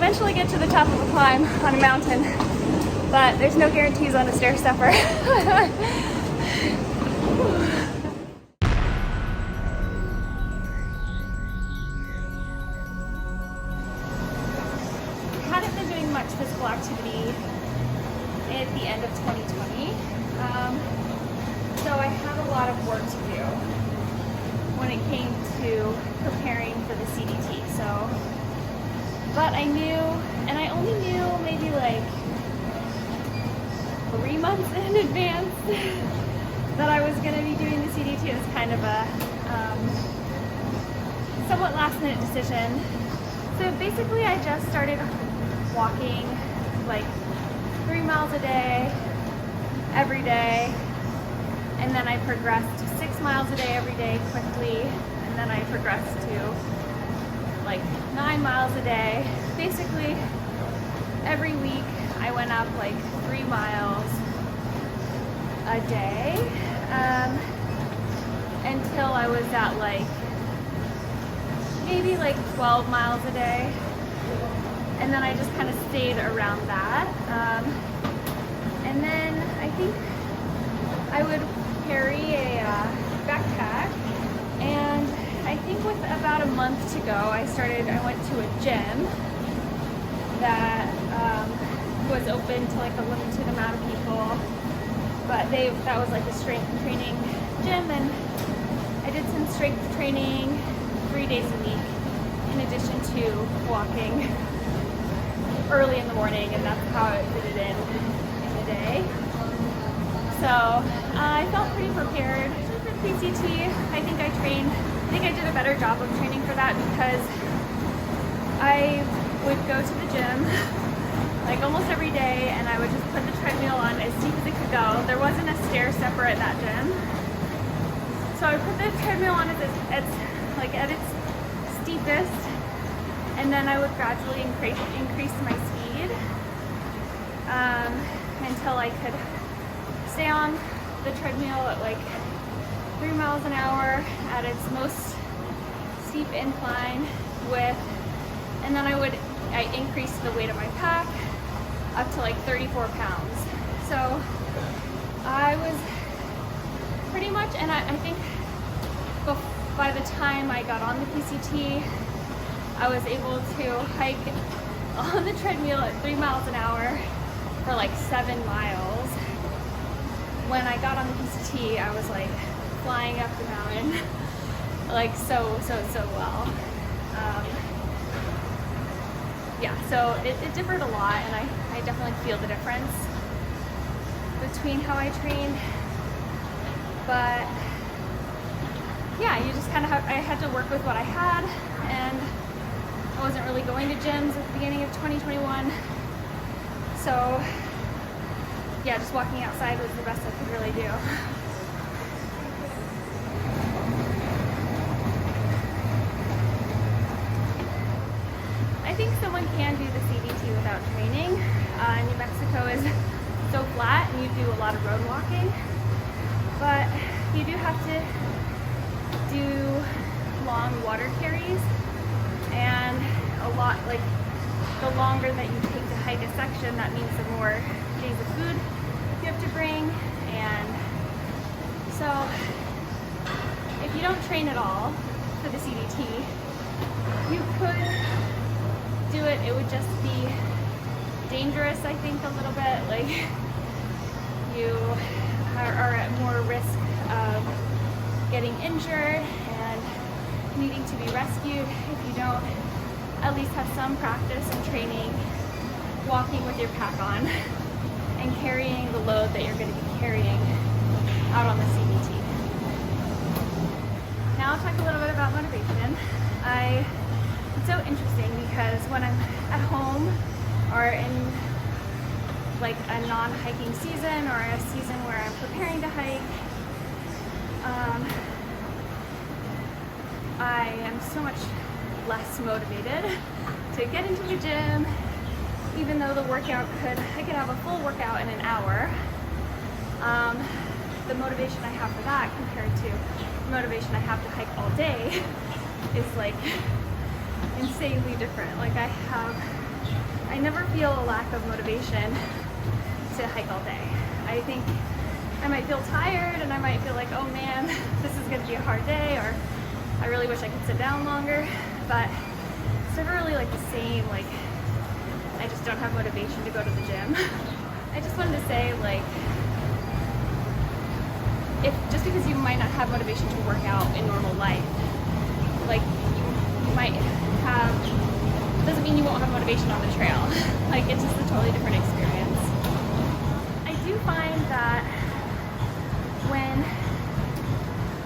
eventually get to the top of a climb on a mountain, but there's no guarantees on a stair stepper. Hadn't been doing much physical activity at the end of 2020, so I had a lot of work to do when it came to preparing for the CDT. But I knew, and I only knew maybe like 3 months in advance that I was going to be doing the CDT. It was kind of a somewhat last minute decision. So basically I just started walking like 3 miles a day, every day, and then I progressed to 6 miles a day every day quickly, and then I progressed to like 9 miles a day. Basically every week I went up like 3 miles a day until I was at like maybe like 12 miles a day, and then I just kind of stayed around that. And then I think I would carry a backpack, and I think with about a month to go, I went to a gym that was open to like a limited amount of people, but that was like a strength training gym, and I did some strength training 3 days a week in addition to walking early in the morning, and that's how I fit it in the day. So I felt pretty prepared for PCT. I think I did a better job of training for that because I would go to the gym like almost every day, and I would just put the treadmill on as steep as it could go. There wasn't a stair stepper at that gym, so I put the treadmill on at its steepest, and then I would gradually increase my speed until I could stay on the treadmill at like 3 miles an hour at its most steep incline and then I increased the weight of my pack up to like 34 pounds. So I was pretty much, and I think by the time I got on the PCT, I was able to hike on the treadmill at 3 miles an hour for like 7 miles. When I got on the PCT, I was like flying up the mountain, like so well. Yeah, so it differed a lot, and I definitely feel the difference between how I trained. But yeah, you just kind of I had to work with what I had, and I wasn't really going to gyms at the beginning of 2021. So yeah, just walking outside was the best I could really do. I think someone can do the CDT without training. New Mexico is so flat, and you do a lot of road walking, but you do have to do long water carries, and a lot, like the longer that you take to hike a section, that means the more days of food you have to bring. And so if you don't train at all for the CDT, you could do it. It would just be dangerous, I think, a little bit. Like, you are at more risk of getting injured and needing to be rescued if you don't at least have some practice and training walking with your pack on and carrying the load that you're going to be carrying out on the CDT. Now I'll talk a little bit about motivation. It's so interesting because when I'm at home or in like a non-hiking season or a season where I'm preparing to hike, I am so much less motivated to get into the gym, even though I could have a full workout in an hour. The motivation I have for that compared to the motivation I have to hike all day is like insanely different. Like, I have I never feel a lack of motivation to hike all day. I think I might feel tired and I might feel like, oh man, this is gonna be a hard day, or I really wish I could sit down longer, but it's never really like the same, like I just don't have motivation to go to the gym. I just wanted to say, like, if just because you might not have motivation to work out in normal life, like you might have, doesn't mean you won't have motivation on the trail. Like, it's just a totally different experience. I do find that when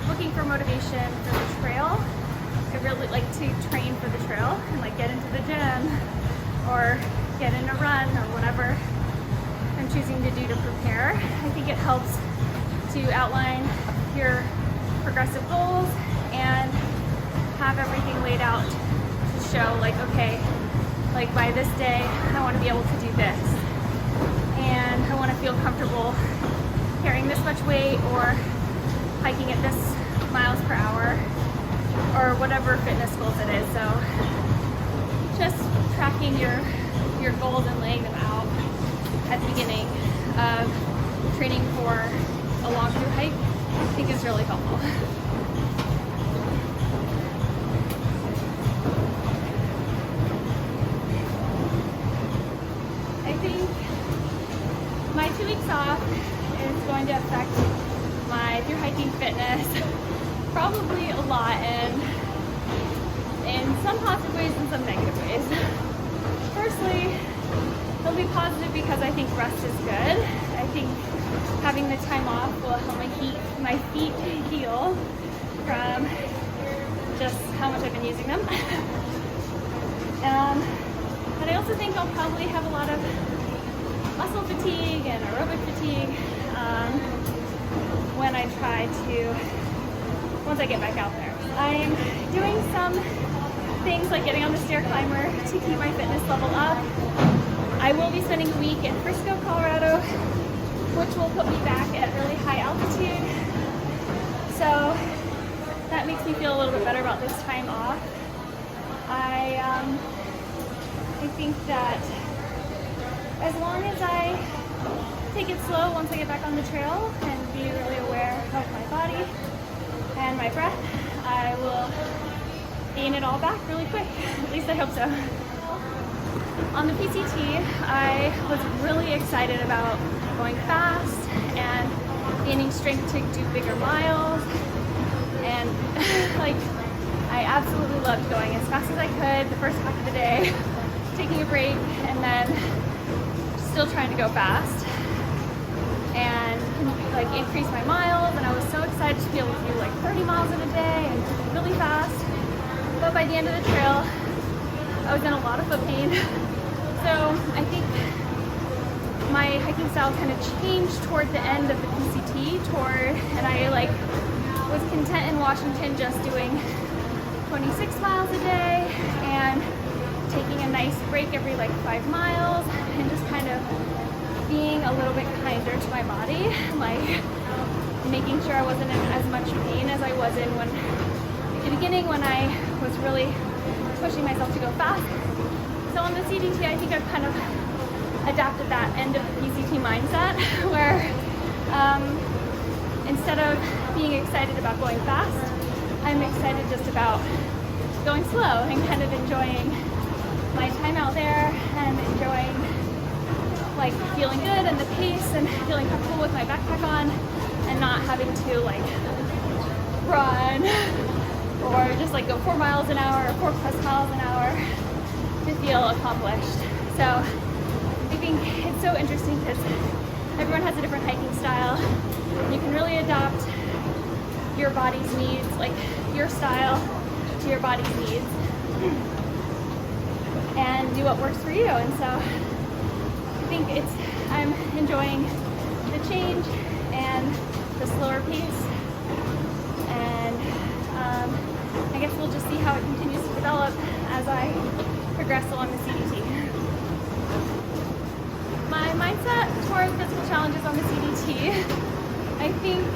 looking for motivation for the trail, I really like to train for the trail and like get into the gym or get in a run or whatever I'm choosing to do to prepare. I think it helps to outline your progressive goals and have everything laid out to show, like, okay, like by this day I want to be able to do this, and I want to feel comfortable carrying this much weight or hiking at this miles per hour or whatever fitness goals it is. So just tracking your goals and laying them out at the beginning of training for a long through hike, I think is really helpful. I think my 2 weeks off is going to affect my through hiking fitness probably a lot, and in some positive ways and some negative ways. Firstly, it'll be positive because I think rest is good. I think having the time off will help my feet heal from just how much I've been using them. But I also think I'll probably have a lot of muscle fatigue and aerobic fatigue when I try to, once I get back out there. I'm doing some things like getting on the stair climber to keep my fitness level up. I will be spending a week in Frisco, Colorado, which will put me back at really high altitude. So that makes me feel a little bit better about this time off. I think that as long as I take it slow once I get back on the trail and be really aware of my body and my breath, I will gain it all back really quick. At least I hope so. On the PCT, I was really excited about going fast and gaining strength to do bigger miles, and like I absolutely loved going as fast as I could the first half of the day, taking a break, and then still trying to go fast and like increase my miles. And I was so excited to be able to do like 30 miles in a day and really fast. But by the end of the trail, I was in a lot of foot pain. So I think my hiking style kind of changed toward the end of the PCT and I like was content in Washington just doing 26 miles a day and taking a nice break every like 5 miles and just kind of being a little bit kinder to my body, like making sure I wasn't in as much pain as I was in when at the beginning when I was really pushing myself to go fast. So on the CDT, I think I've kind of adapted that end of the PCT mindset where instead of being excited about going fast, I'm excited just about going slow and kind of enjoying my time out there and enjoying like feeling good and the pace and feeling comfortable with my backpack on and not having to like run or just like go 4 miles an hour or 4+ miles an hour to feel accomplished. So I think it's so interesting because everyone has a different hiking style. You can really adopt your body's needs, like your style to your body's needs, and do what works for you. And so I think I'm enjoying the change and the slower pace, and I guess we'll just see how it continues to develop as I progress along the CDT. My mindset towards physical challenges on the CDT, I think,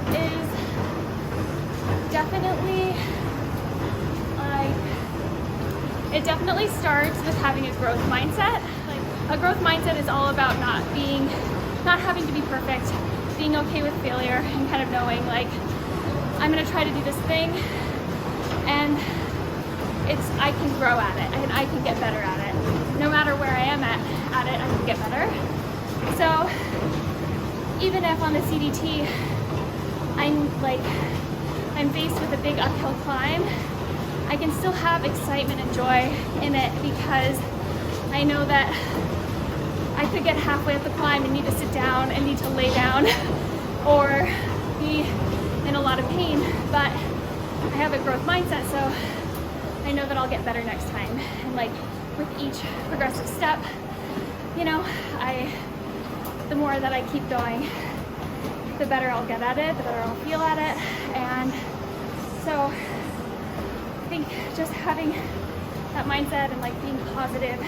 is definitely like it definitely starts with having a growth mindset. Like, a growth mindset is all about not having to be perfect, being okay with failure, and kind of knowing like, I'm gonna try to do this thing, and I can grow at it, and I can get better at it. No matter where I am at it, I can get better. So even if on the CDT, I'm faced with a big uphill climb, I can still have excitement and joy in it, because I know that I could get halfway up the climb and need to sit down and need to lay down or be in a lot of pain, but I have a growth mindset, so I know that I'll get better next time. And like with each progressive step, you know, the more that I keep going, the better I'll get at it, the better I'll feel at it. And so I think just having that mindset and like being positive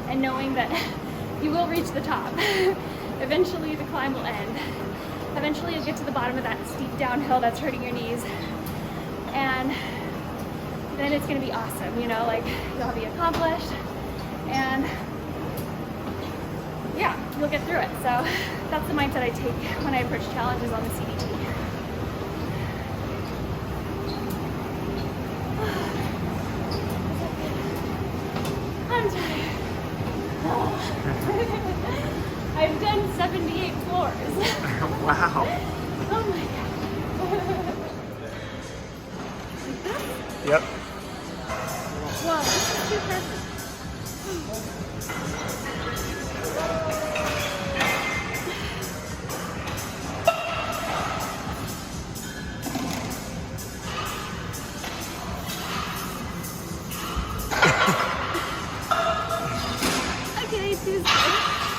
and knowing that you will reach the top. Eventually the climb will end. Eventually you'll get to the bottom of that steep downhill that's hurting your knees. And then it's gonna be awesome, you know, like you'll be accomplished, and yeah, you'll get through it. So that's the mindset I take when I approach challenges on the CDT. I'm tired. I've done 78 floors. Wow. Oh my god. Yep. Wow, this is too perfect. Okay, Tuesday.